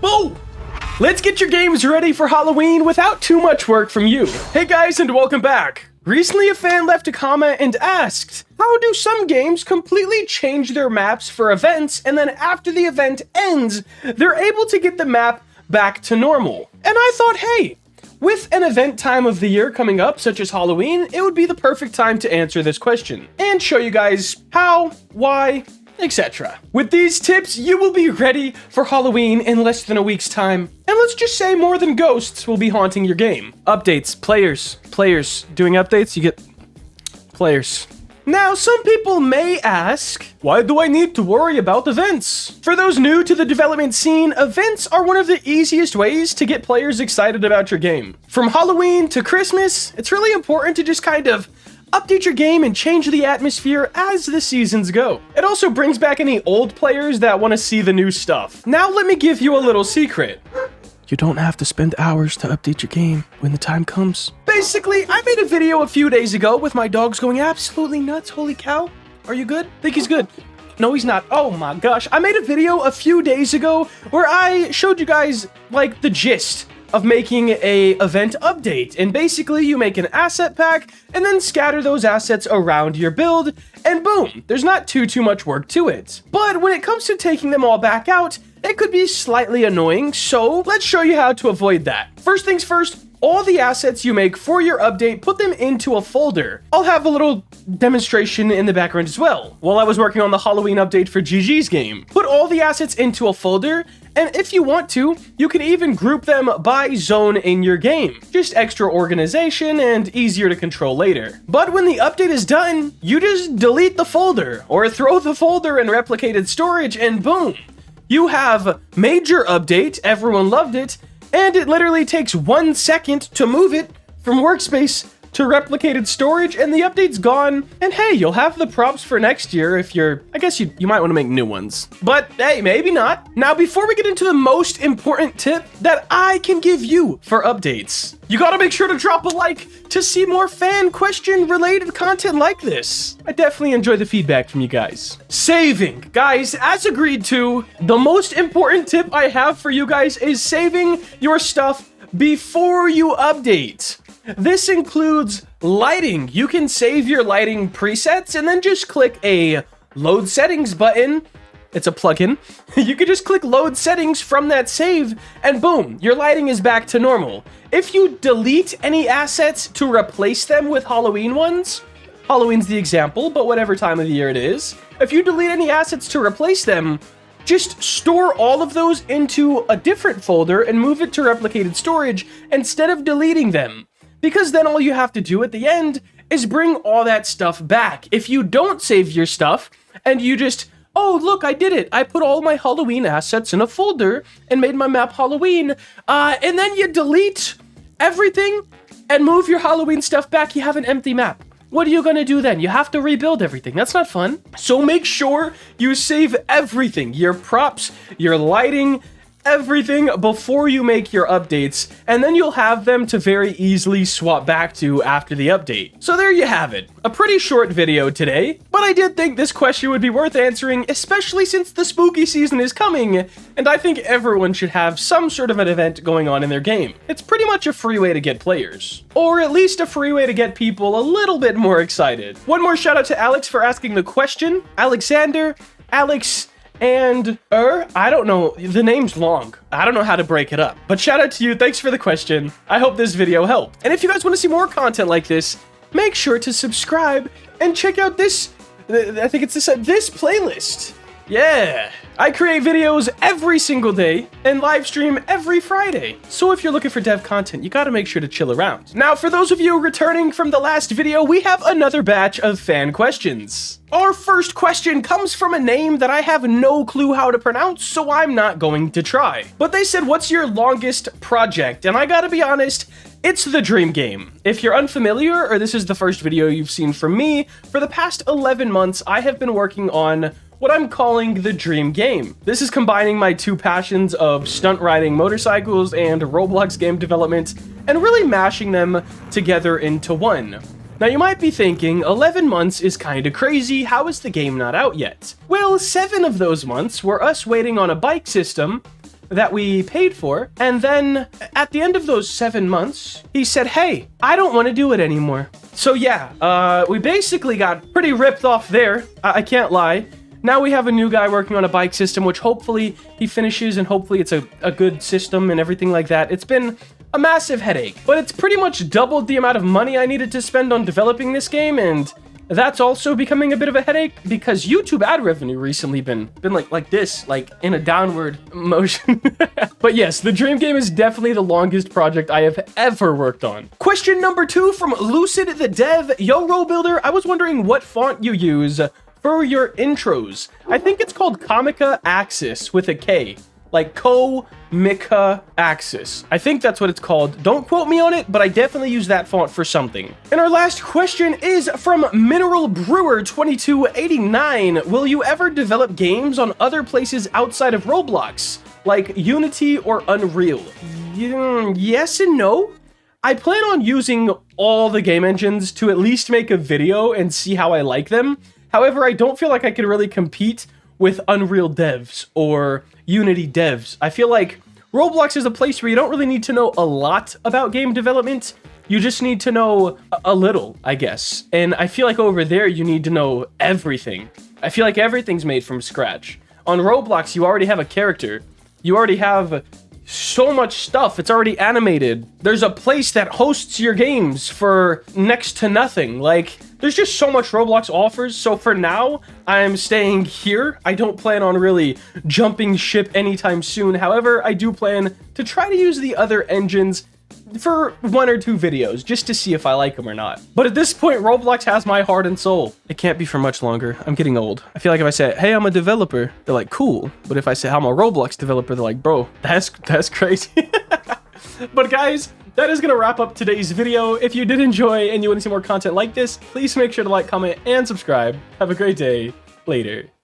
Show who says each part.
Speaker 1: Boom! Let's get your games ready for Halloween without too much work from you. Hey guys, and welcome back. Recently, a fan left a comment and asked, how do some games completely change their maps for events, and then after the event ends, they're able to get the map back to normal? And I thought, hey, with an event time of the year coming up, such as Halloween, it would be the perfect time to answer this question and show you guys how, why, etc. With these tips, you will be ready for Halloween in less than a week's time. And let's just say more than ghosts will be haunting your game. Updates, players. Doing updates, you get players. Now, some people may ask, why do I need to worry about events? For those new to the development scene, events are one of the easiest ways to get players excited about your game. From Halloween to Christmas, it's really important to just kind of update your game and change the atmosphere as the seasons go. It also brings back any old players that want to see the new stuff. Now let me give you a little secret. You don't have to spend hours to update your game when the time comes. Basically, I made a video a few days ago with my dogs going absolutely nuts. Holy cow. Are you good? Think he's good. No, he's not. Oh my gosh. I made a video a few days ago where I showed you guys like the gist of making a event update. And basically you make an asset pack and then scatter those assets around your build and boom, there's not too much work to it. But when it comes to taking them all back out, it could be slightly annoying, so let's show you how to avoid that. First things first, all the assets you make for your update, put them into a folder. I'll have a little demonstration in the background as well. While I was working on the Halloween update for GG's game, put all the assets into a folder, and if you want to, you can even group them by zone in your game. Just extra organization and easier to control later. But when the update is done, you just delete the folder or throw the folder in replicated storage and boom. You have major update, everyone loved it, and it literally takes 1 second to move it from workspace to replicated storage, and the update's gone. And hey, you'll have the props for next year if I guess you might want to make new ones. But hey, maybe not. Now, before we get into the most important tip that I can give you for updates, you gotta make sure to drop a like to see more fan question related content like this. I definitely enjoy the feedback from you guys. Saving. Guys, as agreed to, the most important tip I have for you guys is saving your stuff before you update. This includes lighting. You can save your lighting presets and then just click a load settings button. It's a plugin. You can just click load settings from that save and boom, your lighting is back to normal. If you delete any assets to replace them with Halloween ones, Halloween's the example, but whatever time of the year it is, if you delete any assets to replace them, just store all of those into a different folder and move it to replicated storage instead of deleting them. Because then all you have to do at the end is bring all that stuff back. If you don't save your stuff and you just, oh, look, I did it. I put all my Halloween assets in a folder and made my map Halloween. And then you delete everything and move your Halloween stuff back. You have an empty map. What are you gonna do then? You have to rebuild everything. That's not fun. So make sure you save everything, your props, your lighting, everything before you make your updates, and then you'll have them to very easily swap back to after the update. So there you have it. A pretty short video today, but I did think this question would be worth answering, especially since the spooky season is coming, and I think everyone should have some sort of an event going on in their game. It's pretty much a free way to get players, or at least a free way to get people a little bit more excited. One more shout out to Alex for asking the question. Alexander, Alex, and I don't know, the name's long. I don't know how to break it up. But shout out to you, thanks for the question. I hope this video helped. And if you guys want to see more content like this, make sure to subscribe and check out this, I think it's this playlist. Yeah, I create videos every single day and live stream every Friday. So if you're looking for dev content, you gotta make sure to chill around. Now, for those of you returning from the last video, we have another batch of fan questions. Our first question comes from a name that I have no clue how to pronounce, so I'm not going to try. But they said, what's your longest project? And I gotta be honest, it's the Dream Game. If you're unfamiliar, or this is the first video you've seen from me, for the past 11 months, I have been working on what I'm calling the Dream Game. This is combining my two passions of stunt riding motorcycles and Roblox game development, and really mashing them together into one. Now you might be thinking, 11 months is kinda crazy, how is the game not out yet? Well, 7 of those months were us waiting on a bike system, that we paid for. And then at the end of those 7 months, he said, hey, I don't want to do it anymore. So yeah, we basically got pretty ripped off there. I can't lie. Now we have a new guy working on a bike system, which hopefully he finishes, and hopefully it's a good system and everything like that. It's been a massive headache, but it's pretty much doubled the amount of money I needed to spend on developing this game, and that's also becoming a bit of a headache because YouTube ad revenue recently been like this, like in a downward motion. But yes, the dream game is definitely the longest project I have ever worked on. Question number 2 from Lucid the Dev. Yo, Roll Builder, I was wondering what font you use for your intros. I think it's called Comica Axis with a K. Like Comica Axis. I think that's what it's called. Don't quote me on it, but I definitely use that font for something. And our last question is from Mineral Brewer 2289. Will you ever develop games on other places outside of Roblox, like Unity or Unreal? Yes and no. I plan on using all the game engines to at least make a video and see how I like them. However, I don't feel like I could really compete with Unreal devs or Unity devs. I feel like Roblox is a place where you don't really need to know a lot about game development. You just need to know a little, I guess. And I feel like over there, you need to know everything. I feel like everything's made from scratch. On Roblox, you already have a character. You already have so much stuff. It's already animated. There's a place that hosts your games for next to nothing. Like, there's just so much Roblox offers. So for now, I'm staying here. I don't plan on really jumping ship anytime soon. However, I do plan to try to use the other engines for 1 or 2 videos just to see if I like them or not. But at this point, Roblox has my heart and soul. It can't be for much longer. I'm getting old. I feel like if I say, hey, I'm a developer, they're like, cool. But if I say I'm a Roblox developer, they're like, bro, that's crazy. But guys, that is going to wrap up today's video. If you did enjoy and you want to see more content like this, please make sure to like, comment, and subscribe. Have a great day. Later.